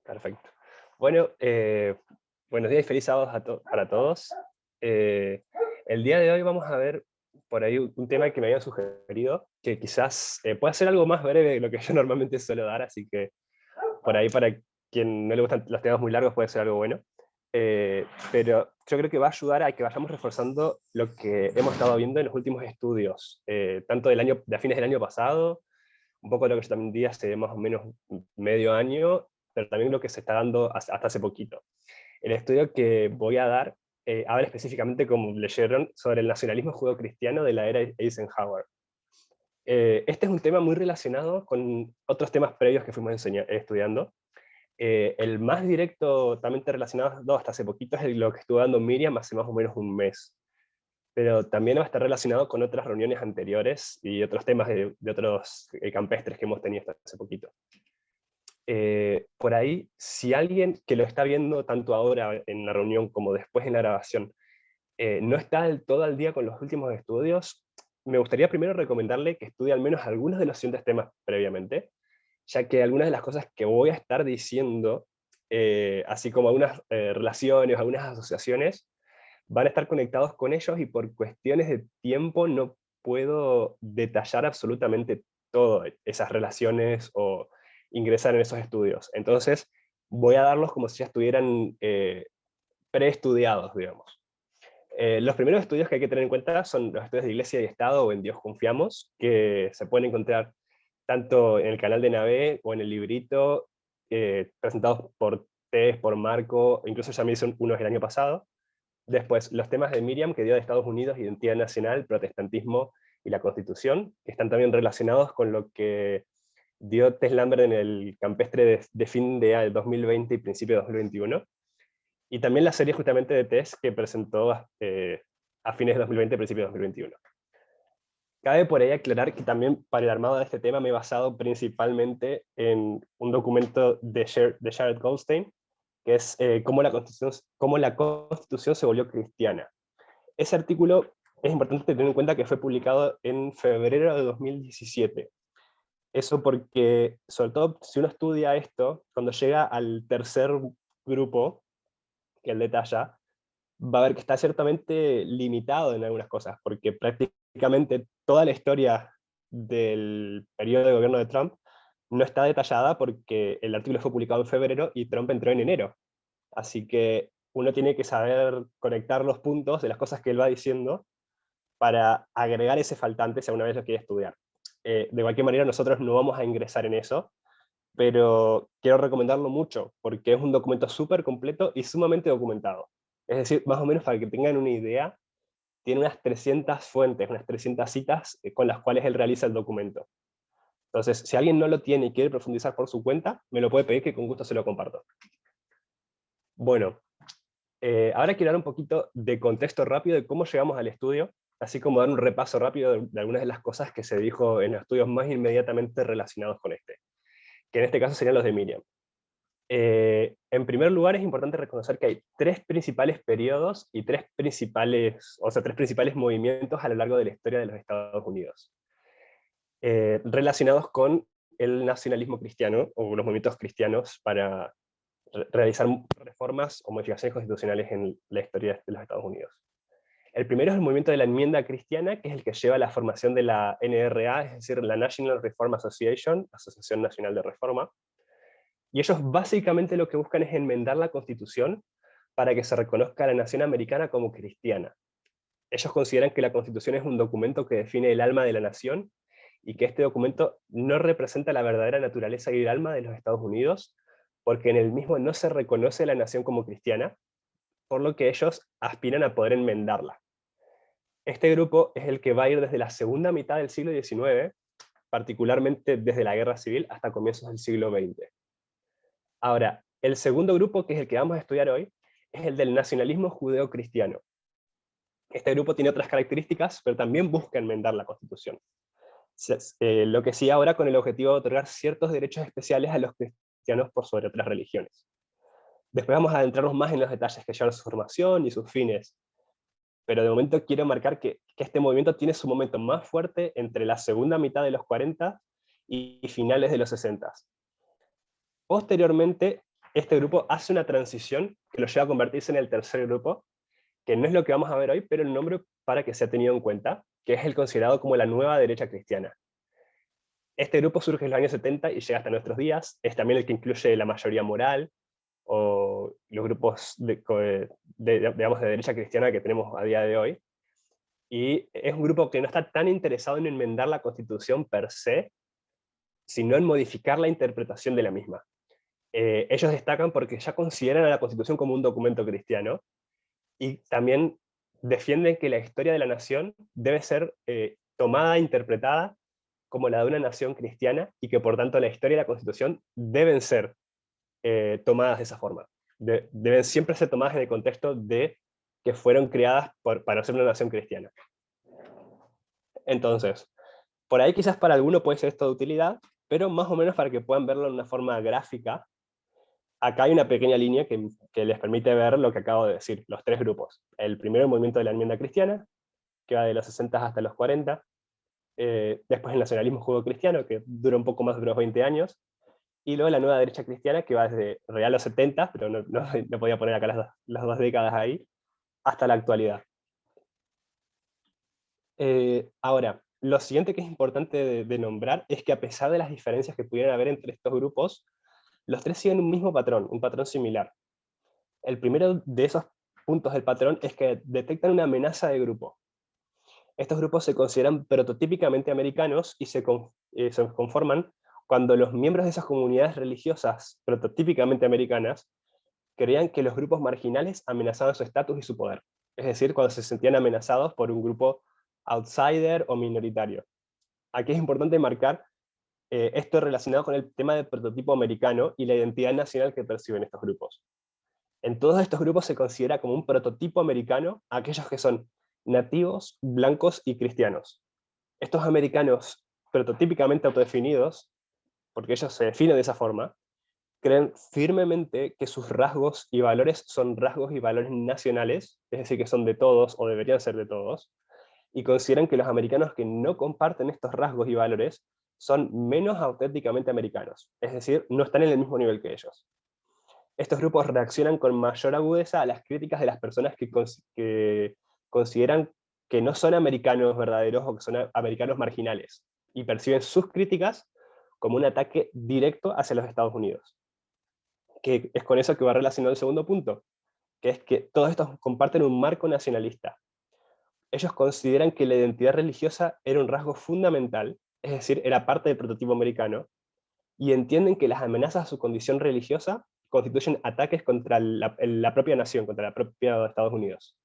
Perfecto. Bueno, buenos días y feliz sábado para todos. Eh, el día de hoy vamos a ver por ahí un tema que me habían sugerido, que quizás pueda ser algo más breve de lo que yo normalmente suelo dar, así que por ahí para quien no le gustan los temas muy largos puede ser algo bueno. Pero yo creo que va a ayudar a que vayamos reforzando lo que hemos estado viendo en los últimos estudios, tanto de a fines del año pasado, un poco lo que yo también di hace más o menos medio año, pero también lo que se está dando hasta hace poquito. El estudio que voy a dar habla específicamente, como leyeron, sobre el nacionalismo judeocristiano de la era Eisenhower. Este es un tema muy relacionado con otros temas previos que fuimos estudiando. El más directo, también relacionado hasta hace poquito, es lo que estuvo dando Miriam hace más o menos un mes. Pero también va a estar relacionado con otras reuniones anteriores y otros temas de otros campestres que hemos tenido hasta hace poquito. Por ahí, si alguien que lo está viendo tanto ahora en la reunión como después en la grabación, no está del todo al día con los últimos estudios, me gustaría primero recomendarle que estudie al menos algunos de los siguientes temas previamente, ya que algunas de las cosas que voy a estar diciendo, así como algunas relaciones, algunas asociaciones, van a estar conectados con ellos y por cuestiones de tiempo no puedo detallar absolutamente todas esas relaciones o ingresar en esos estudios. Entonces, voy a darlos como si ya estuvieran preestudiados, digamos. Los primeros estudios que hay que tener en cuenta son los estudios de Iglesia y Estado o En Dios Confiamos, que se pueden encontrar tanto en el canal de Navé o en el librito, presentados por Tess, por Marco, incluso ya me hizo unos el año pasado. Después, los temas de Miriam, que dio de Estados Unidos, identidad nacional, protestantismo y la Constitución, que están también relacionados con lo que dio Tess Lambert en el campestre de fin de 2020 y principio de 2021. Y también la serie justamente de Tess que presentó a fines de 2020 y principio de 2021. Cabe por ahí aclarar que también para el armado de este tema me he basado principalmente en un documento de Jared Goldstein, que es cómo la Constitución se volvió cristiana. Ese artículo es importante tener en cuenta que fue publicado en febrero de 2017. Eso porque, sobre todo si uno estudia esto, cuando llega al tercer grupo, que él detalla, va a ver que está ciertamente limitado en algunas cosas, porque prácticamente toda la historia del periodo de gobierno de Trump no está detallada porque el artículo fue publicado en febrero y Trump entró en enero. Así que uno tiene que saber conectar los puntos de las cosas que él va diciendo para agregar ese faltante si alguna vez lo quiere estudiar. De cualquier manera, nosotros no vamos a ingresar en eso, pero quiero recomendarlo mucho porque es un documento súper completo y sumamente documentado. Es decir, más o menos para que tengan una idea, tiene unas 300 fuentes, unas 300 citas con las cuales él realiza el documento. Entonces, si alguien no lo tiene y quiere profundizar por su cuenta, me lo puede pedir que con gusto se lo comparto. Bueno, ahora quiero dar un poquito de contexto rápido de cómo llegamos al estudio, así como dar un repaso rápido de algunas de las cosas que se dijo en los estudios más inmediatamente relacionados con este, que en este caso serían los de Miriam. En primer lugar, es importante reconocer que hay tres principales periodos y tres principales movimientos a lo largo de la historia de los Estados Unidos, relacionados con el nacionalismo cristiano o los movimientos cristianos para realizar reformas o modificaciones constitucionales en la historia de los Estados Unidos. El primero es el movimiento de la enmienda cristiana, que es el que lleva a la formación de la NRA, es decir, la National Reform Association, Asociación Nacional de Reforma. Y ellos básicamente lo que buscan es enmendar la Constitución para que se reconozca a la nación americana como cristiana. Ellos consideran que la Constitución es un documento que define el alma de la nación y que este documento no representa la verdadera naturaleza y el alma de los Estados Unidos, porque en el mismo no se reconoce a la nación como cristiana, por lo que ellos aspiran a poder enmendarla. Este grupo es el que va a ir desde la segunda mitad del siglo XIX, particularmente desde la Guerra Civil, hasta comienzos del siglo XX. Ahora, el segundo grupo, que es el que vamos a estudiar hoy, es el del nacionalismo judeo-cristiano. Este grupo tiene otras características, pero también busca enmendar la Constitución. Lo que sí ahora con el objetivo de otorgar ciertos derechos especiales a los cristianos por sobre otras religiones. Después vamos a adentrarnos más en los detalles que llevan su formación y sus fines, pero de momento quiero marcar que este movimiento tiene su momento más fuerte entre la segunda mitad de los 40 y finales de los 60. Posteriormente este grupo hace una transición que lo lleva a convertirse en el tercer grupo, que no es lo que vamos a ver hoy, pero el nombre para que sea tenido en cuenta, que es el considerado como la nueva derecha cristiana. Este grupo surge en los años 70 y llega hasta nuestros días, es también el que incluye la mayoría moral, o los grupos digamos, de derecha cristiana que tenemos a día de hoy, y es un grupo que no está tan interesado en enmendar la Constitución per se, sino en modificar la interpretación de la misma. Ellos destacan porque ya consideran a la Constitución como un documento cristiano, y también defienden que la historia de la nación debe ser tomada e interpretada como la de una nación cristiana, y que por tanto la historia y la Constitución deben ser tomadas de esa forma. Deben siempre ser tomadas en el contexto de que fueron creadas para ser una nación cristiana. Entonces, por ahí quizás para alguno puede ser esto de utilidad, pero más o menos para que puedan verlo de una forma gráfica, acá hay una pequeña línea que les permite ver lo que acabo de decir, los tres grupos. El primero, el movimiento de la enmienda cristiana, que va de los 60 hasta los 40, después el nacionalismo judeocristiano, que dura un poco más de unos 20 años, y luego la nueva derecha cristiana, que va desde real los 70, pero no podía poner acá las dos décadas ahí, hasta la actualidad. Ahora, lo siguiente que es importante de nombrar es que a pesar de las diferencias que pudieran haber entre estos grupos, los tres siguen un patrón similar. El primero de esos puntos del patrón es que detectan una amenaza de grupo. Estos grupos se consideran prototípicamente americanos y se conforman cuando los miembros de esas comunidades religiosas prototípicamente americanas creían que los grupos marginales amenazaban su estatus y su poder. Es decir, cuando se sentían amenazados por un grupo outsider o minoritario. Aquí es importante marcar esto relacionado con el tema del prototipo americano y la identidad nacional que perciben estos grupos. En todos estos grupos se considera como un prototipo americano a aquellos que son nativos, blancos y cristianos. Estos americanos prototípicamente autodefinidos, porque ellos se definen de esa forma, creen firmemente que sus rasgos y valores son rasgos y valores nacionales, es decir, que son de todos o deberían ser de todos, y consideran que los americanos que no comparten estos rasgos y valores son menos auténticamente americanos, es decir, no están en el mismo nivel que ellos. Estos grupos reaccionan con mayor agudeza a las críticas de las personas que consideran que no son americanos verdaderos o que son americanos marginales, y perciben sus críticas como un ataque directo hacia los Estados Unidos. Que es con eso que va relacionado el segundo punto, que es que todos estos comparten un marco nacionalista. Ellos consideran que la identidad religiosa era un rasgo fundamental, es decir, era parte del prototipo americano, y entienden que las amenazas a su condición religiosa constituyen ataques contra la propia nación, contra la propia Estados Unidos.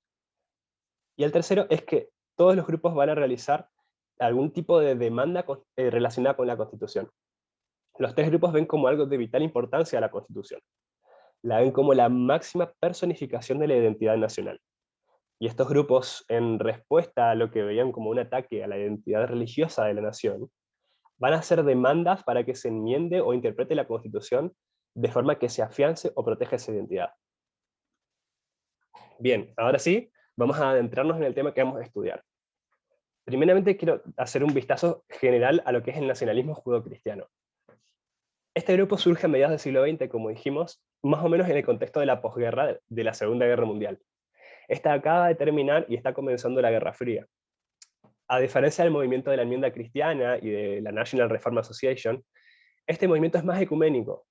Y el tercero es que todos los grupos van a realizar algún tipo de demanda relacionada con la Constitución. Los tres grupos ven como algo de vital importancia a la Constitución. La ven como la máxima personificación de la identidad nacional. Y estos grupos, en respuesta a lo que veían como un ataque a la identidad religiosa de la nación, van a hacer demandas para que se enmiende o interprete la Constitución de forma que se afiance o proteja esa identidad. Bien, ahora sí, vamos a adentrarnos en el tema que vamos a estudiar. Primeramente quiero hacer un vistazo general a lo que es el nacionalismo judeocristiano. Este grupo surge a mediados del siglo XX, como dijimos, más o menos en el contexto de la posguerra de la Segunda Guerra Mundial. Esta acaba de terminar y está comenzando la Guerra Fría. A diferencia del movimiento de la enmienda cristiana y de la National Reform Association, este movimiento es más ecuménico,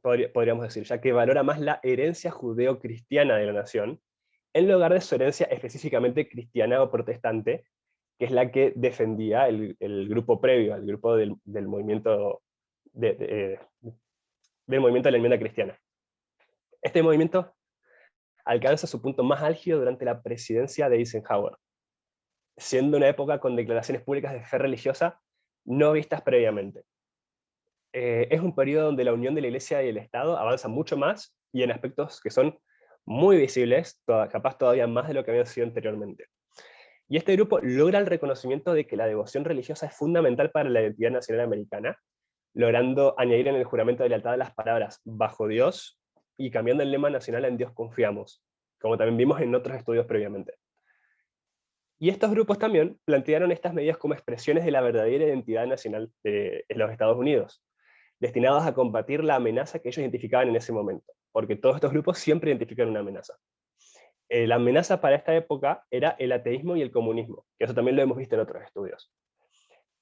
podríamos decir, ya que valora más la herencia judeo-cristiana de la nación, en lugar de su herencia específicamente cristiana o protestante, que es la que defendía el grupo previo, el grupo del movimiento del movimiento de la enmienda cristiana. Este movimiento alcanza su punto más álgido durante la presidencia de Eisenhower, siendo una época con declaraciones públicas de fe religiosa no vistas previamente. Es un periodo donde la unión de la Iglesia y el Estado avanza mucho más y en aspectos que son muy visibles, capaz todavía más de lo que habían sido anteriormente. Y este grupo logra el reconocimiento de que la devoción religiosa es fundamental para la identidad nacional americana, logrando añadir en el juramento de lealtad las palabras bajo Dios y cambiando el lema nacional en Dios confiamos, como también vimos en otros estudios previamente. Y estos grupos también plantearon estas medidas como expresiones de la verdadera identidad nacional de los Estados Unidos. destinados a combatir la amenaza que ellos identificaban en ese momento, porque todos estos grupos siempre identifican una amenaza. La amenaza para esta época era el ateísmo y el comunismo, que eso también lo hemos visto en otros estudios.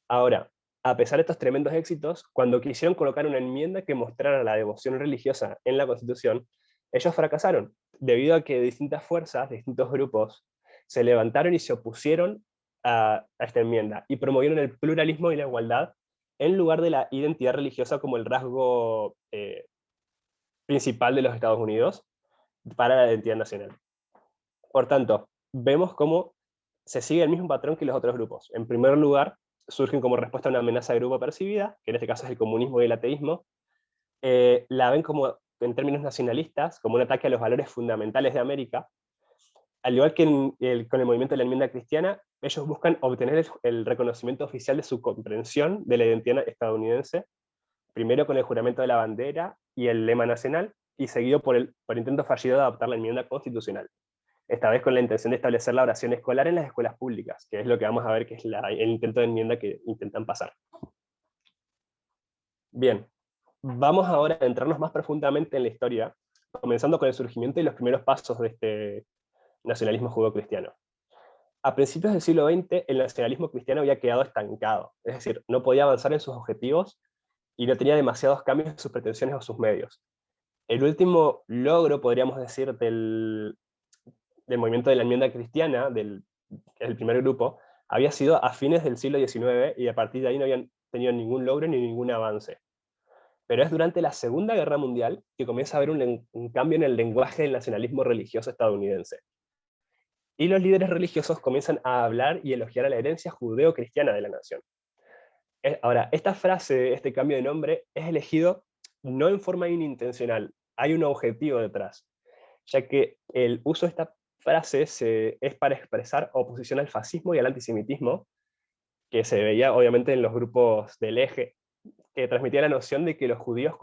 Ahora, a pesar de estos tremendos éxitos, cuando quisieron colocar una enmienda que mostrara la devoción religiosa en la Constitución, ellos fracasaron, debido a que distintas fuerzas, distintos grupos, se levantaron y se opusieron a esta enmienda, y promovieron el pluralismo y la igualdad en lugar de la identidad religiosa como el rasgo principal de los Estados Unidos para la identidad nacional. Por tanto, vemos cómo se sigue el mismo patrón que los otros grupos. En primer lugar, surgen como respuesta a una amenaza de grupo percibida, que en este caso es el comunismo y el ateísmo. La ven como, en términos nacionalistas, como un ataque a los valores fundamentales de América. Al igual que con el movimiento de la enmienda cristiana, ellos buscan obtener el reconocimiento oficial de su comprensión de la identidad estadounidense, primero con el juramento de la bandera y el lema nacional, y seguido por el intento fallido de adoptar la enmienda constitucional. Esta vez con la intención de establecer la oración escolar en las escuelas públicas, que es lo que vamos a ver que es el intento de enmienda que intentan pasar. Bien, vamos ahora a entrarnos más profundamente en la historia, comenzando con el surgimiento y los primeros pasos de este nacionalismo judeocristiano. A principios del siglo XX, el nacionalismo cristiano había quedado estancado, es decir, no podía avanzar en sus objetivos y no tenía demasiados cambios en sus pretensiones o sus medios. El último logro, podríamos decir, del movimiento de la enmienda cristiana, el primer grupo, había sido a fines del siglo XIX, y a partir de ahí no habían tenido ningún logro ni ningún avance. Pero es durante la Segunda Guerra Mundial que comienza a haber un cambio en el lenguaje del nacionalismo religioso estadounidense. Y los líderes religiosos comienzan a hablar y elogiar a la herencia judeo-cristiana de la nación. Ahora, esta frase, este cambio de nombre, es elegido no en forma inintencional, hay un objetivo detrás, ya que el uso de esta frase es para expresar oposición al fascismo y al antisemitismo, que se veía obviamente en los grupos del eje, que transmitía la noción de que los judíos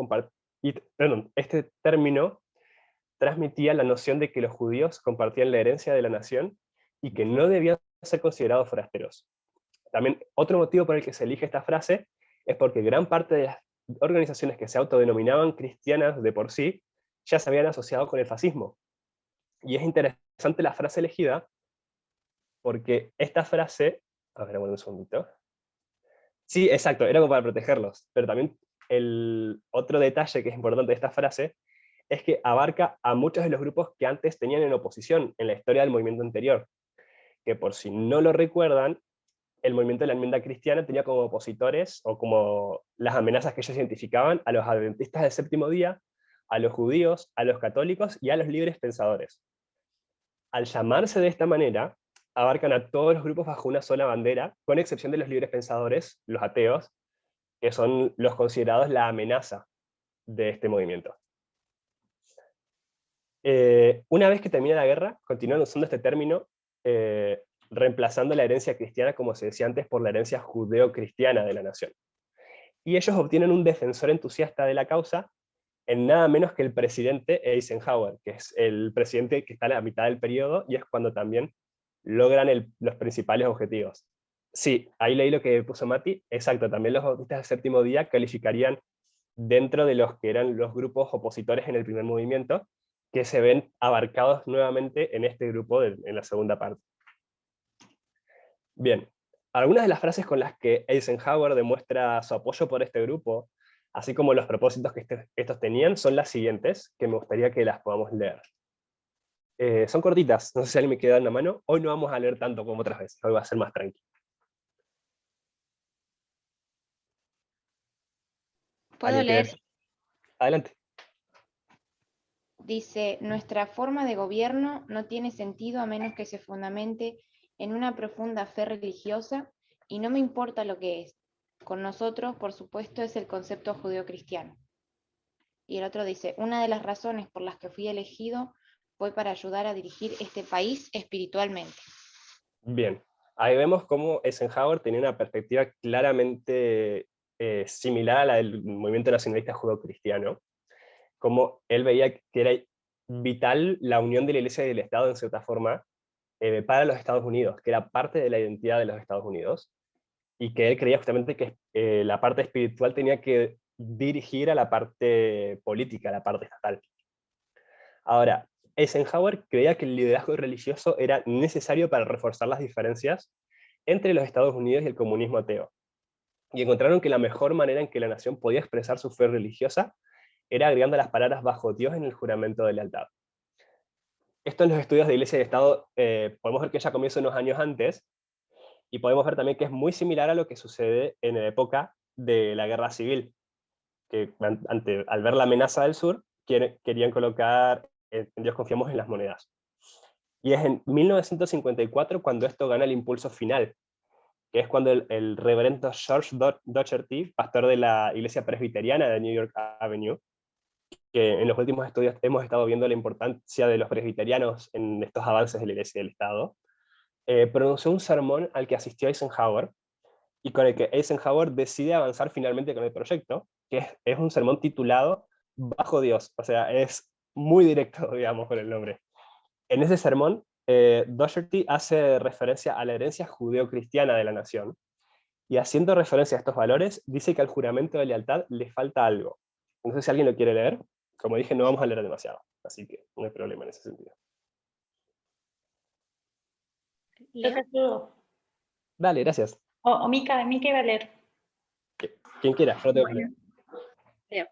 este término transmitía la noción de que los judíos compartían la herencia de la nación y que no debían ser considerados forasteros. También otro motivo por el que se elige esta frase es porque gran parte de las organizaciones que se autodenominaban cristianas de por sí ya se habían asociado con el fascismo. Y es interesante la frase elegida porque esta frase, a ver, un segundito. Sí, exacto, era como para protegerlos, pero también el otro detalle que es importante de esta frase es que abarca a muchos de los grupos que antes tenían en oposición en la historia del movimiento anterior, que por si no lo recuerdan, el movimiento de la enmienda cristiana tenía como opositores, o como las amenazas que ellos identificaban, a los adventistas del séptimo día, a los judíos, a los católicos y a los libres pensadores. Al llamarse de esta manera, abarcan a todos los grupos bajo una sola bandera, con excepción de los libres pensadores, los ateos, que son los considerados la amenaza de este movimiento. Una vez que termina la guerra, continúan usando este término, reemplazando la herencia cristiana, como se decía antes, por la herencia judeo-cristiana de la nación. Y ellos obtienen un defensor entusiasta de la causa en nada menos que el presidente Eisenhower, que es el presidente que está a la mitad del periodo, y es cuando también logran los principales objetivos. Sí, ahí leí lo que puso Mati, exacto, también los bautistas del séptimo día calificarían dentro de los que eran los grupos opositores en el primer movimiento, que se ven abarcados nuevamente en este grupo en la segunda parte. Bien, algunas de las frases con las que Eisenhower demuestra su apoyo por este grupo, así como los propósitos que estos tenían, son las siguientes, que me gustaría que las podamos leer. Son cortitas, no sé si alguien me queda en la mano. Hoy no vamos a leer tanto como otras veces, hoy va a ser más tranquilo. ¿Puedo leer? Adelante. Dice, nuestra forma de gobierno no tiene sentido a menos que se fundamente en una profunda fe religiosa, y no me importa lo que es. Con nosotros, por supuesto, es el concepto judeocristiano. Y el otro dice, una de las razones por las que fui elegido fue para ayudar a dirigir este país espiritualmente. Bien, ahí vemos cómo Eisenhower tenía una perspectiva claramente similar a la del movimiento nacionalista judeocristiano, como él veía que era vital la unión de la Iglesia y del Estado, en cierta forma, para los Estados Unidos, que era parte de la identidad de los Estados Unidos, y que él creía justamente que la parte espiritual tenía que dirigir a la parte política, a la parte estatal. Ahora, Eisenhower creía que el liderazgo religioso era necesario para reforzar las diferencias entre los Estados Unidos y el comunismo ateo, y encontraron que la mejor manera en que la nación podía expresar su fe religiosa era agregando las palabras bajo Dios en el juramento de lealtad. Esto en los estudios de Iglesia y Estado podemos ver que ya comienza unos años antes, y podemos ver también que es muy similar a lo que sucede en la época de la Guerra Civil, que al ver la amenaza del sur, querían colocar en Dios confiamos en las monedas. Y es en 1954 cuando esto gana el impulso final, que es cuando el reverendo George Docherty, pastor de la iglesia presbiteriana de New York Avenue, que en los últimos estudios hemos estado viendo la importancia de los presbiterianos en estos avances de la iglesia y del Estado, pronunció un sermón al que asistió Eisenhower, y con el que Eisenhower decide avanzar finalmente con el proyecto, que es un sermón titulado Bajo Dios, o sea, es muy directo, digamos, con el nombre. En ese sermón, Doherty hace referencia a la herencia judeo-cristiana de la nación, y haciendo referencia a estos valores, dice que al juramento de lealtad le falta algo. No sé si alguien lo quiere leer. Como dije, no vamos a leer demasiado, así que no hay problema en ese sentido. Yo te ayudo. Dale, gracias. O Mica iba a leer. Quien quiera, yo tengo que leer. Leo.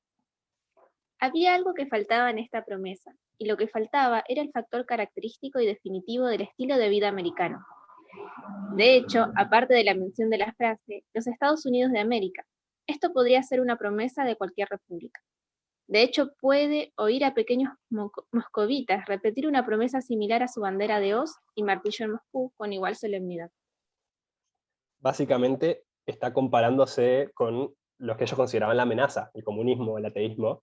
Había algo que faltaba en esta promesa, y lo que faltaba era el factor característico y definitivo del estilo de vida americano. De hecho, aparte de la mención de la frase, los Estados Unidos de América, esto podría ser una promesa de cualquier república. De hecho, puede oír a pequeños moscovitas repetir una promesa similar a su bandera de hoz y martillo en Moscú con igual solemnidad. Básicamente está comparándose con los que ellos consideraban la amenaza, el comunismo, el ateísmo,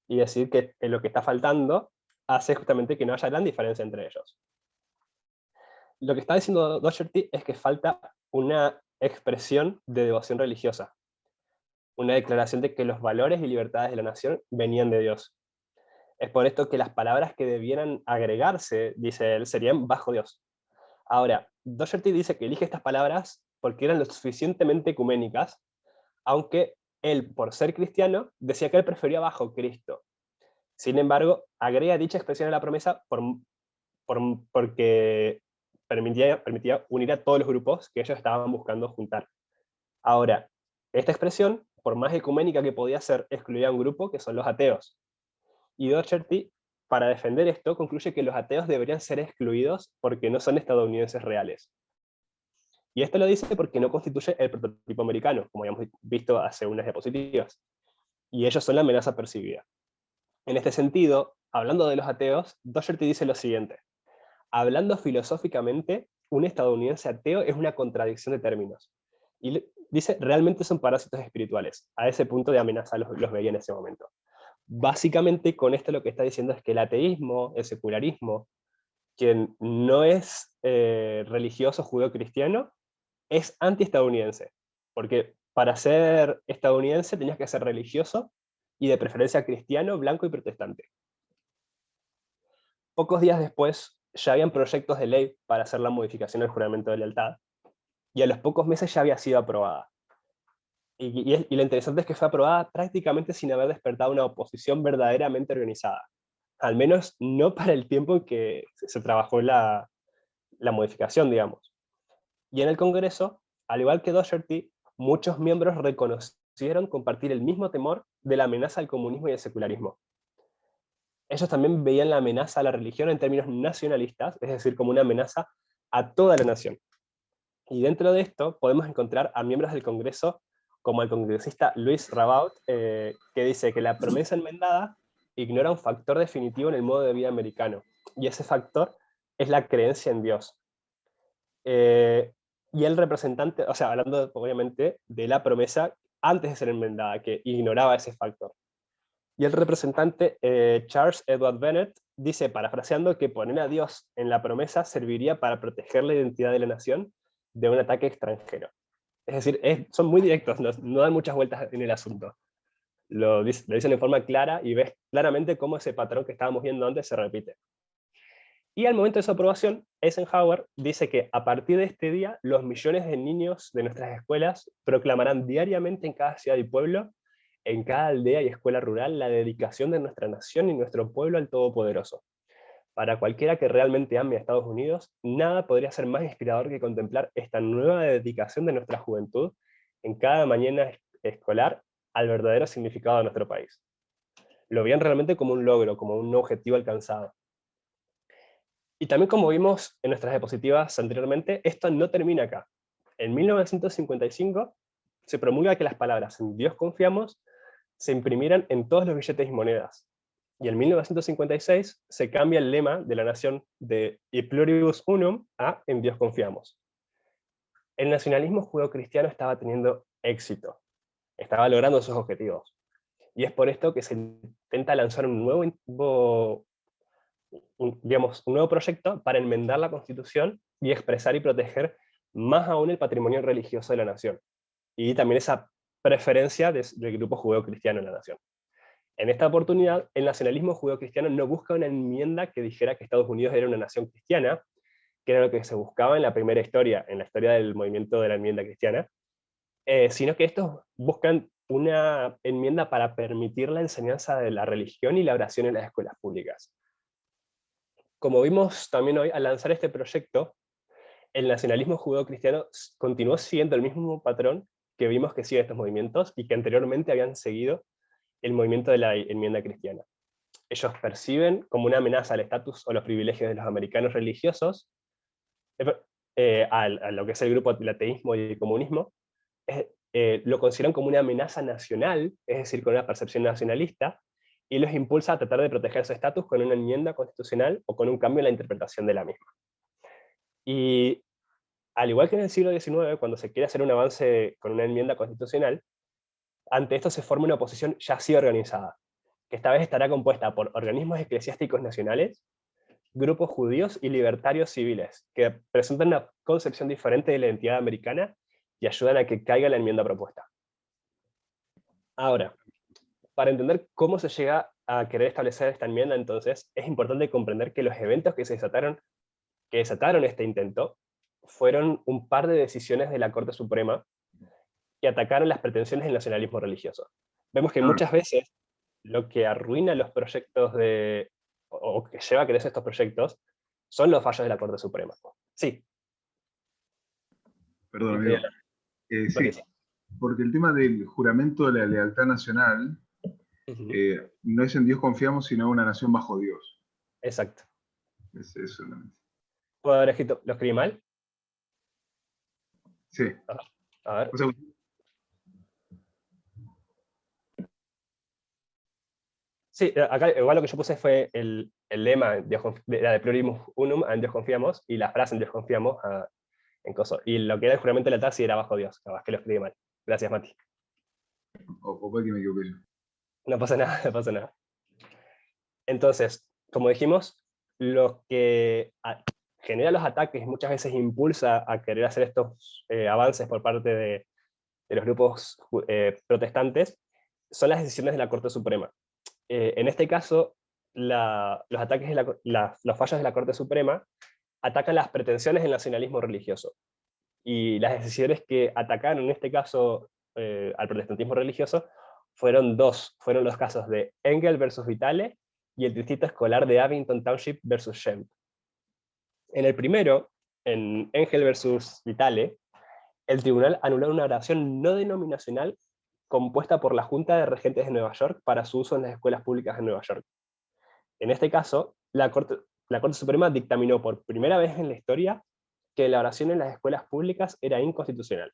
y decir que lo que está faltando hace justamente que no haya gran diferencia entre ellos. Lo que está diciendo Doherty es que falta una expresión de devoción religiosa, una declaración de que los valores y libertades de la nación venían de Dios. Es por esto que las palabras que debieran agregarse, dice él, serían bajo Dios. Ahora, Doherty dice que elige estas palabras porque eran lo suficientemente ecuménicas, aunque él, por ser cristiano, decía que él prefería bajo Cristo. Sin embargo, agrega dicha expresión a la promesa porque permitía unir a todos los grupos que ellos estaban buscando juntar. Ahora, esta expresión, por más ecuménica que podía ser, excluía a un grupo que son los ateos. Y Doherty, para defender esto, concluye que los ateos deberían ser excluidos porque no son estadounidenses reales. Y esto lo dice porque no constituye el prototipo americano, como habíamos visto hace unas diapositivas. Y ellos son la amenaza percibida. En este sentido, hablando de los ateos, Doherty dice lo siguiente: hablando filosóficamente, un estadounidense ateo es una contradicción de términos. Y dice, realmente son parásitos espirituales. A ese punto de amenaza los veía en ese momento. Básicamente con esto lo que está diciendo es que el ateísmo, el secularismo, quien no es religioso judeo-cristiano, es anti-estadounidense. Porque para ser estadounidense tenías que ser religioso y de preferencia cristiano, blanco y protestante. Pocos días después ya habían proyectos de ley para hacer la modificación del juramento de lealtad, y a los pocos meses ya había sido aprobada. Y lo interesante es que fue aprobada prácticamente sin haber despertado una oposición verdaderamente organizada. Al menos no para el tiempo en que se trabajó la modificación, digamos. Y en el Congreso, al igual que Doherty, muchos miembros reconocieron compartir el mismo temor de la amenaza al comunismo y al secularismo. Ellos también veían la amenaza a la religión en términos nacionalistas, es decir, como una amenaza a toda la nación. Y dentro de esto podemos encontrar a miembros del Congreso, como el congresista Luis Rabaut, que dice que la promesa enmendada ignora un factor definitivo en el modo de vida americano, y ese factor es la creencia en Dios. Y el representante, o sea, hablando obviamente de la promesa antes de ser enmendada, que ignoraba ese factor. Y el representante Charles Edward Bennett dice, parafraseando, que poner a Dios en la promesa serviría para proteger la identidad de la nación de un ataque extranjero. Es decir, son muy directos, no dan muchas vueltas en el asunto. Lo dicen de forma clara y ves claramente cómo ese patrón que estábamos viendo antes se repite. Y al momento de su aprobación, Eisenhower dice que a partir de este día, los millones de niños de nuestras escuelas proclamarán diariamente en cada ciudad y pueblo en cada aldea y escuela rural la dedicación de nuestra nación y nuestro pueblo al Todopoderoso. Para cualquiera que realmente ame a Estados Unidos, nada podría ser más inspirador que contemplar esta nueva dedicación de nuestra juventud en cada mañana escolar al verdadero significado de nuestro país. Lo veían realmente como un logro, como un objetivo alcanzado. Y también, como vimos en nuestras diapositivas anteriormente, esto no termina acá. En 1955 se promulga que las palabras "en Dios confiamos" se imprimieran en todos los billetes y monedas. Y en 1956 se cambia el lema de la nación de "E pluribus unum" a "en Dios confiamos". El nacionalismo judeocristiano estaba teniendo éxito, estaba logrando sus objetivos. Y es por esto que se intenta lanzar un nuevo proyecto para enmendar la Constitución y expresar y proteger más aún el patrimonio religioso de la nación, y también esa preferencia del grupo judeo-cristiano en la nación. En esta oportunidad, el nacionalismo judeo-cristiano no busca una enmienda que dijera que Estados Unidos era una nación cristiana, que era lo que se buscaba en la primera historia, en la historia del movimiento de la enmienda cristiana, sino que estos buscan una enmienda para permitir la enseñanza de la religión y la oración en las escuelas públicas. Como vimos también hoy, al lanzar este proyecto, el nacionalismo judeo-cristiano continuó siguiendo el mismo patrón que vimos que siguen estos movimientos y que anteriormente habían seguido el movimiento de la enmienda cristiana. Ellos perciben como una amenaza al estatus o los privilegios de los americanos religiosos, a lo que es el grupo del ateísmo y el comunismo, lo consideran como una amenaza nacional, es decir, con una percepción nacionalista, y los impulsa a tratar de proteger su estatus con una enmienda constitucional o con un cambio en la interpretación de la misma. Y al igual que en el siglo XIX, cuando se quiere hacer un avance con una enmienda constitucional, ante esto se forma una oposición ya así organizada, que esta vez estará compuesta por organismos eclesiásticos nacionales, grupos judíos y libertarios civiles, que presentan una concepción diferente de la identidad americana y ayudan a que caiga la enmienda propuesta. Ahora, para entender cómo se llega a querer establecer esta enmienda, entonces, es importante comprender que los eventos que desataron este intento fueron un par de decisiones de la Corte Suprema que atacaron las pretensiones del nacionalismo religioso. Vemos que muchas veces lo que arruina los proyectos o que lleva a crecer estos proyectos son los fallos de la Corte Suprema. Sí. Perdón, amigo. Sí, porque el tema del juramento de la lealtad nacional no es "en Dios confiamos", sino una nación bajo Dios. Exacto. Es eso solamente. ¿Puedo haber escrito, lo escribí mal? Sí. A ver. O sea, sí, acá igual lo que yo puse fue el lema la de pluribus unum, "en Dios confiamos", y la frase "en Dios confiamos" en coso. Y lo que era el juramento de lealtad sí era "bajo Dios", capaz que lo escribí mal. Gracias, Mati. o puede que me equivoqué yo. No pasa nada, no pasa nada. Entonces, como dijimos, lo que genera los ataques y muchas veces impulsa a querer hacer estos avances por parte de los grupos protestantes son las decisiones de la Corte Suprema. En este caso, los fallos de la Corte Suprema atacan las pretensiones del nacionalismo religioso. Y las decisiones que atacaron en este caso al protestantismo religioso fueron los casos de Engel versus Vitale y el distrito escolar de Abington Township versus Shemp. En el primero, en Engel versus Vitale, el tribunal anuló una oración no denominacional compuesta por la Junta de Regentes de Nueva York para su uso en las escuelas públicas de Nueva York. En este caso, la Corte Suprema dictaminó por primera vez en la historia que la oración en las escuelas públicas era inconstitucional.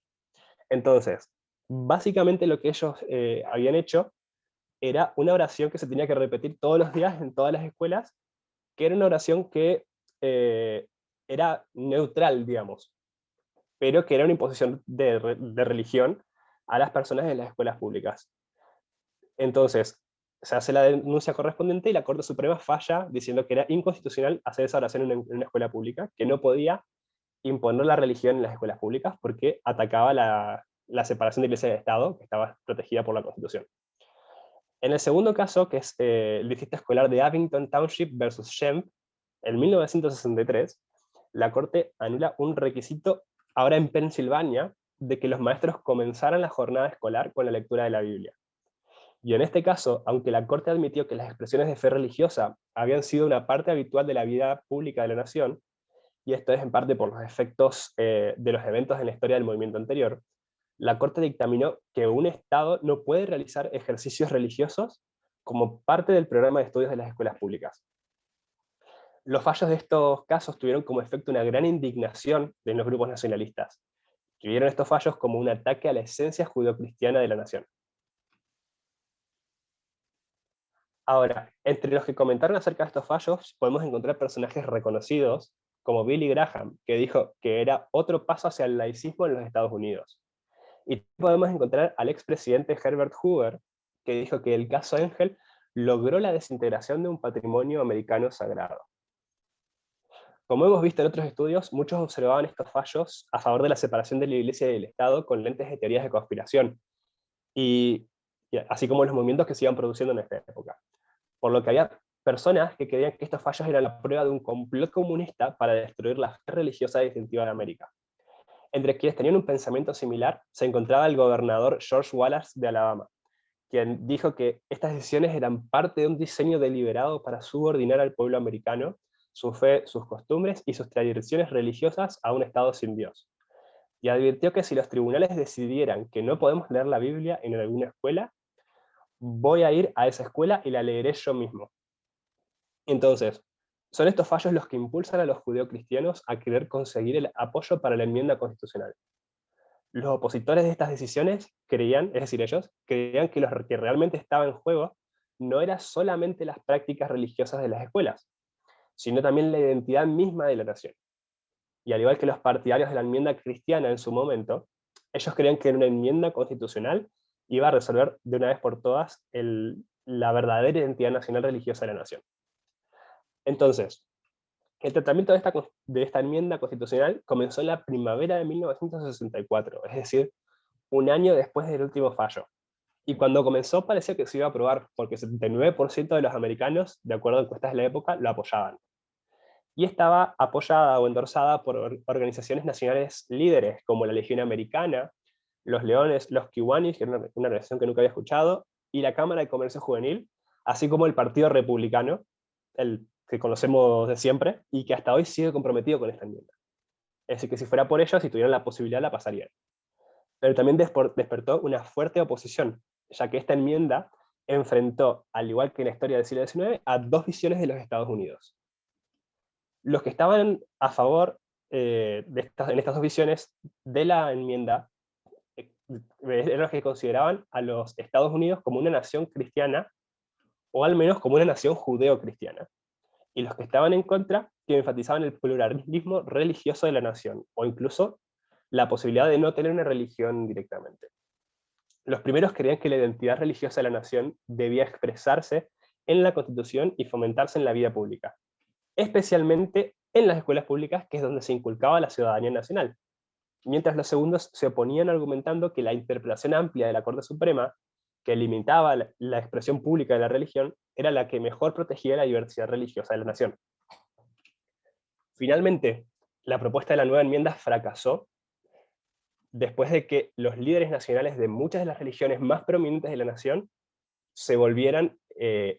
Entonces, básicamente lo que ellos habían hecho era una oración que se tenía que repetir todos los días en todas las escuelas, que era una oración que era neutral, digamos, pero que era una imposición de religión a las personas en las escuelas públicas. Entonces, se hace la denuncia correspondiente y la Corte Suprema falla diciendo que era inconstitucional hacer esa oración en una escuela pública, que no podía imponer la religión en las escuelas públicas porque atacaba la separación de Iglesia y de Estado, que estaba protegida por la Constitución. En el segundo caso, que es el distrito escolar de Abington Township versus Shemp, en 1963, la Corte anula un requisito, ahora en Pensilvania, de que los maestros comenzaran la jornada escolar con la lectura de la Biblia. Y en este caso, aunque la Corte admitió que las expresiones de fe religiosa habían sido una parte habitual de la vida pública de la nación, y esto es en parte por los efectos de los eventos en la historia del movimiento anterior, la Corte dictaminó que un Estado no puede realizar ejercicios religiosos como parte del programa de estudios de las escuelas públicas. Los fallos de estos casos tuvieron como efecto una gran indignación de los grupos nacionalistas, que vieron estos fallos como un ataque a la esencia judeocristiana de la nación. Ahora, entre los que comentaron acerca de estos fallos, podemos encontrar personajes reconocidos, como Billy Graham, que dijo que era otro paso hacia el laicismo en los Estados Unidos. Y podemos encontrar al expresidente Herbert Hoover, que dijo que el caso Engel logró la desintegración de un patrimonio americano sagrado. Como hemos visto en otros estudios, muchos observaban estos fallos a favor de la separación de la Iglesia y del Estado con lentes de teorías de conspiración, y así como los movimientos que se iban produciendo en esta época. Por lo que había personas que creían que estos fallos eran la prueba de un complot comunista para destruir la fe religiosa distintiva de América. Entre quienes tenían un pensamiento similar se encontraba el gobernador George Wallace de Alabama, quien dijo que estas decisiones eran parte de un diseño deliberado para subordinar al pueblo americano, su fe, sus costumbres y sus tradiciones religiosas a un Estado sin Dios. Y advirtió que si los tribunales decidieran que no podemos leer la Biblia en alguna escuela, voy a ir a esa escuela y la leeré yo mismo. Entonces, son estos fallos los que impulsan a los judeocristianos a querer conseguir el apoyo para la enmienda constitucional. Los opositores de estas decisiones creían, es decir, ellos, creían que lo que realmente estaba en juego no era solamente las prácticas religiosas de las escuelas, sino también la identidad misma de la nación. Y al igual que los partidarios de la enmienda cristiana en su momento, ellos creían que una enmienda constitucional iba a resolver de una vez por todas la verdadera identidad nacional religiosa de la nación. Entonces, el tratamiento de esta enmienda constitucional comenzó en la primavera de 1964, es decir, un año después del último fallo. Y cuando comenzó parecía que se iba a aprobar, porque el 79% de los americanos, de acuerdo a encuestas de la época, lo apoyaban. Y estaba apoyada o endorsada por organizaciones nacionales líderes, como la Legión Americana, los Leones, los Kiwanis, que era una organización que nunca había escuchado, y la Cámara de Comercio Juvenil, así como el Partido Republicano, el que conocemos de siempre, y que hasta hoy sigue comprometido con esta enmienda. Es decir, que si fuera por ellos, si tuvieran la posibilidad, la pasarían. Pero también despertó una fuerte oposición, ya que esta enmienda enfrentó, al igual que en la historia del siglo XIX, a dos visiones de los Estados Unidos. Los que estaban a favor en estas dos visiones de la enmienda eran los que consideraban a los Estados Unidos como una nación cristiana, o al menos como una nación judeo-cristiana. Y los que estaban en contra, que enfatizaban el pluralismo religioso de la nación, o incluso la posibilidad de no tener una religión directamente. Los primeros creían que la identidad religiosa de la nación debía expresarse en la Constitución y fomentarse en la vida pública, especialmente en las escuelas públicas, que es donde se inculcaba la ciudadanía nacional. Mientras los segundos se oponían argumentando que la interpretación amplia de la Corte Suprema, que limitaba la expresión pública de la religión, era la que mejor protegía la diversidad religiosa de la nación. Finalmente, la propuesta de la nueva enmienda fracasó después de que los líderes nacionales de muchas de las religiones más prominentes de la nación se volvieran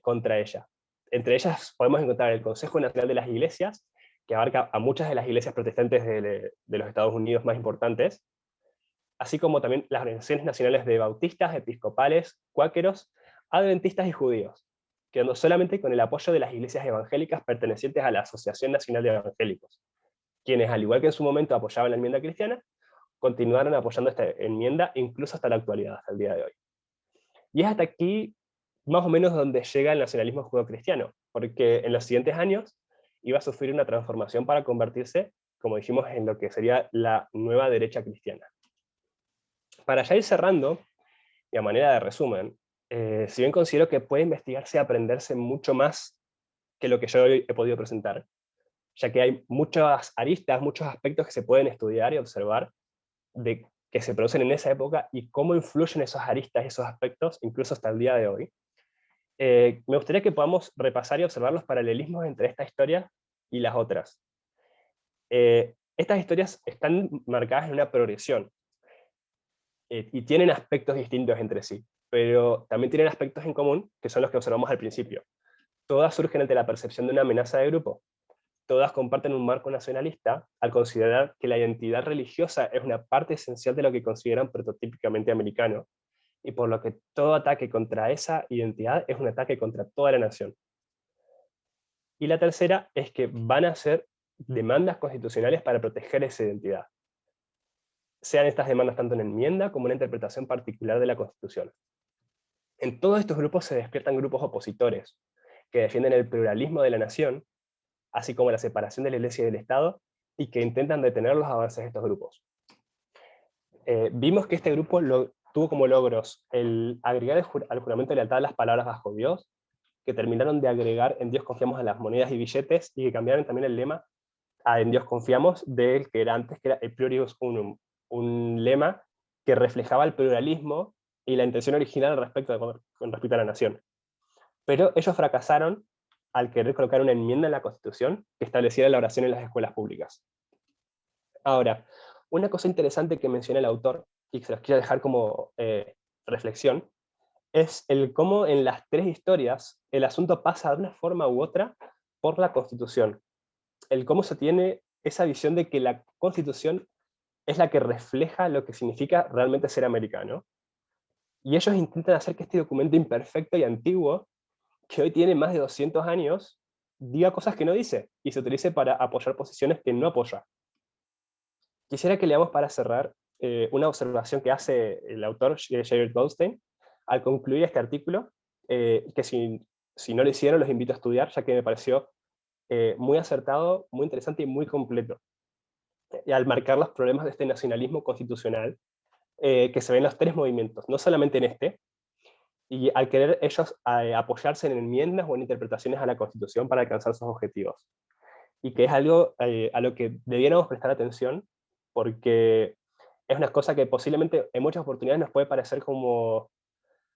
contra ella. Entre ellas podemos encontrar el Consejo Nacional de las Iglesias, que abarca a muchas de las iglesias protestantes de los Estados Unidos más importantes, así como también las organizaciones nacionales de bautistas, episcopales, cuáqueros, adventistas y judíos, quedando solamente con el apoyo de las iglesias evangélicas pertenecientes a la Asociación Nacional de Evangélicos, quienes, al igual que en su momento apoyaban la enmienda cristiana, continuaron apoyando esta enmienda incluso hasta la actualidad, hasta el día de hoy. Y es hasta aquí más o menos donde llega el nacionalismo judeocristiano, porque en los siguientes años iba a sufrir una transformación para convertirse, como dijimos, en lo que sería la nueva derecha cristiana. Para ya ir cerrando, y a manera de resumen, si bien considero que puede investigarse y aprenderse mucho más que lo que yo hoy he podido presentar, ya que hay muchas aristas, muchos aspectos que se pueden estudiar y observar que se producen en esa época y cómo influyen esos aristas, esos aspectos, incluso hasta el día de hoy. Me gustaría que podamos repasar y observar los paralelismos entre esta historia y las otras. Estas historias están marcadas en una progresión y tienen aspectos distintos entre sí. pero también tienen aspectos en común, que son los que observamos al principio. Todas surgen ante la percepción de una amenaza de grupo. Todas comparten un marco nacionalista al considerar que la identidad religiosa es una parte esencial de lo que consideran prototípicamente americano, y por lo que todo ataque contra esa identidad es un ataque contra toda la nación. Y la tercera es que van a hacer demandas constitucionales para proteger esa identidad. Sean estas demandas tanto en enmienda como en una interpretación particular de la Constitución. En todos estos grupos se despiertan grupos opositores, que defienden el pluralismo de la nación, así como la separación de la Iglesia y del Estado, y que intentan detener los avances de estos grupos. Vimos que este grupo tuvo como logros el agregar al juramento de lealtad las palabras bajo Dios, que terminaron de agregar en Dios confiamos a las monedas y billetes, y que cambiaron también el lema a en Dios confiamos del que era antes, que era el pluribus unum, un lema que reflejaba el pluralismo y la intención original con respecto a la nación. Pero ellos fracasaron al querer colocar una enmienda en la Constitución que estableciera la oración en las escuelas públicas. Ahora, una cosa interesante que menciona el autor, y que se los quiero dejar como reflexión, es el cómo en las tres historias el asunto pasa de una forma u otra por la Constitución. El cómo se tiene esa visión de que la Constitución es la que refleja lo que significa realmente ser americano. Y ellos intentan hacer que este documento imperfecto y antiguo, que hoy tiene más de 200 años, diga cosas que no dice, y se utilice para apoyar posiciones que no apoya. Quisiera que leamos para cerrar una observación que hace el autor Jared Goldstein al concluir este artículo, que si no lo hicieron los invito a estudiar, ya que me pareció muy acertado, muy interesante y muy completo. Y al marcar los problemas de este nacionalismo constitucional, que se ven en los tres movimientos, no solamente en este, y al querer ellos apoyarse en enmiendas o en interpretaciones a la Constitución para alcanzar sus objetivos. Y que es algo a lo que debiéramos prestar atención, porque es una cosa que posiblemente en muchas oportunidades nos puede parecer como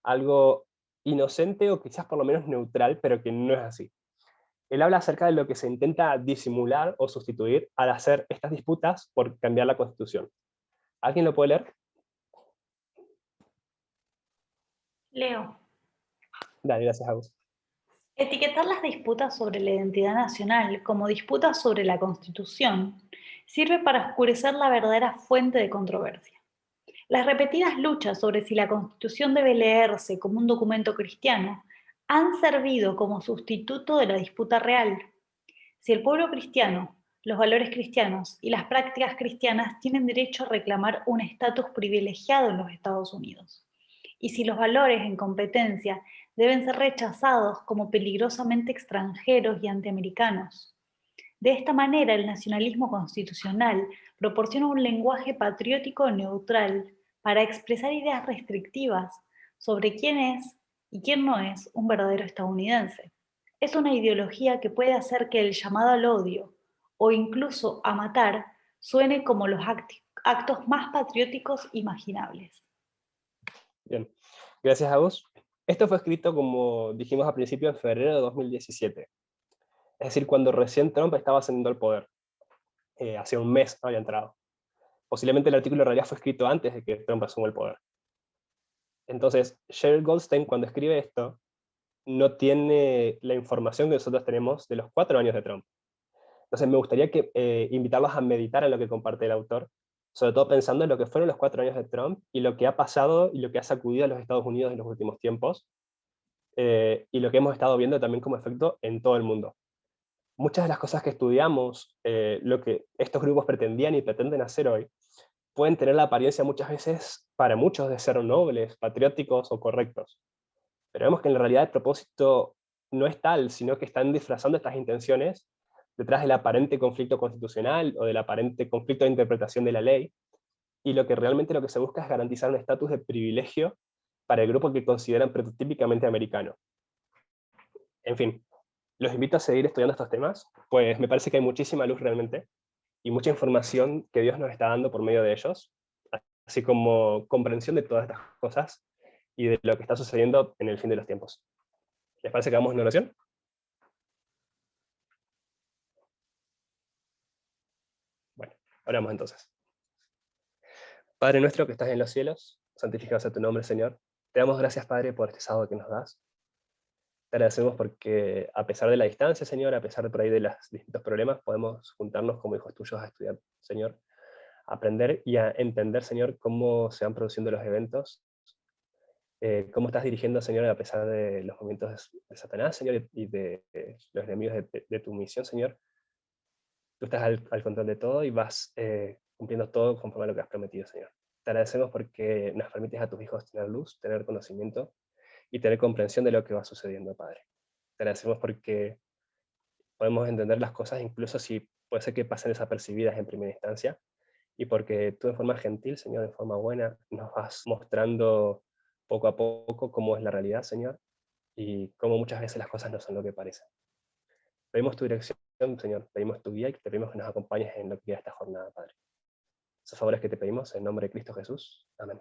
algo inocente o quizás por lo menos neutral, pero que no es así. Él habla acerca de lo que se intenta disimular o sustituir al hacer estas disputas por cambiar la Constitución. ¿Alguien lo puede leer? Leo. Dale, gracias a vos. Etiquetar las disputas sobre la identidad nacional como disputas sobre la Constitución sirve para oscurecer la verdadera fuente de controversia. Las repetidas luchas sobre si la Constitución debe leerse como un documento cristiano han servido como sustituto de la disputa real. Si el pueblo cristiano, los valores cristianos y las prácticas cristianas tienen derecho a reclamar un estatus privilegiado en los Estados Unidos, y si los valores en competencia deben ser rechazados como peligrosamente extranjeros y antiamericanos. De esta manera, el nacionalismo constitucional proporciona un lenguaje patriótico neutral para expresar ideas restrictivas sobre quién es y quién no es un verdadero estadounidense. Es una ideología que puede hacer que el llamado al odio o incluso a matar suene como los actos más patrióticos imaginables. Bien, gracias a vos. Esto fue escrito, como dijimos al principio, en febrero de 2017. Es decir, cuando recién Trump estaba ascendiendo al poder. Hace un mes había entrado. Posiblemente el artículo en realidad fue escrito antes de que Trump asumiera el poder. Entonces, Jared Goldstein, cuando escribe esto, no tiene la información que nosotros tenemos de los 4 años de Trump. Entonces, me gustaría invitarlos a meditar en lo que comparte el autor, sobre todo pensando en lo que fueron los 4 años de Trump y lo que ha pasado y lo que ha sacudido a los Estados Unidos en los últimos tiempos, y lo que hemos estado viendo también como efecto en todo el mundo. Muchas de las cosas que estudiamos, lo que estos grupos pretendían y pretenden hacer hoy, pueden tener la apariencia muchas veces, para muchos, de ser nobles, patrióticos o correctos. Pero vemos que en realidad el propósito no es tal, sino que están disfrazando estas intenciones detrás del aparente conflicto constitucional o del aparente conflicto de interpretación de la ley, y lo que se busca es garantizar un estatus de privilegio para el grupo que consideran prototípicamente americano. En fin, los invito a seguir estudiando estos temas, pues me parece que hay muchísima luz realmente, y mucha información que Dios nos está dando por medio de ellos, así como comprensión de todas estas cosas y de lo que está sucediendo en el fin de los tiempos. ¿Les parece que hagamos una oración? Bueno, oramos entonces. Padre nuestro que estás en los cielos, santificado sea tu nombre, Señor. Te damos gracias, Padre, por este sábado que nos das. Te agradecemos porque a pesar de la distancia, Señor, a pesar de por ahí de los distintos problemas, podemos juntarnos como hijos tuyos a estudiar, Señor, a aprender y a entender, Señor, cómo se van produciendo los eventos, cómo estás dirigiendo, Señor, a pesar de los movimientos de Satanás, Señor, y de los enemigos de tu misión, Señor. Tú estás al control de todo y vas cumpliendo todo conforme a lo que has prometido, Señor. Te agradecemos porque nos permites a tus hijos tener luz, tener conocimiento y tener comprensión de lo que va sucediendo, Padre. Te agradecemos porque podemos entender las cosas incluso si puede ser que pasen desapercibidas en primera instancia, y porque tú de forma gentil, Señor, de forma buena, nos vas mostrando poco a poco cómo es la realidad, Señor, y cómo muchas veces las cosas no son lo que parecen. Pedimos tu dirección, Señor, pedimos tu guía y te pedimos que nos acompañes en lo que queda esta jornada, Padre. Esos favores que te pedimos en nombre de Cristo Jesús. Amén.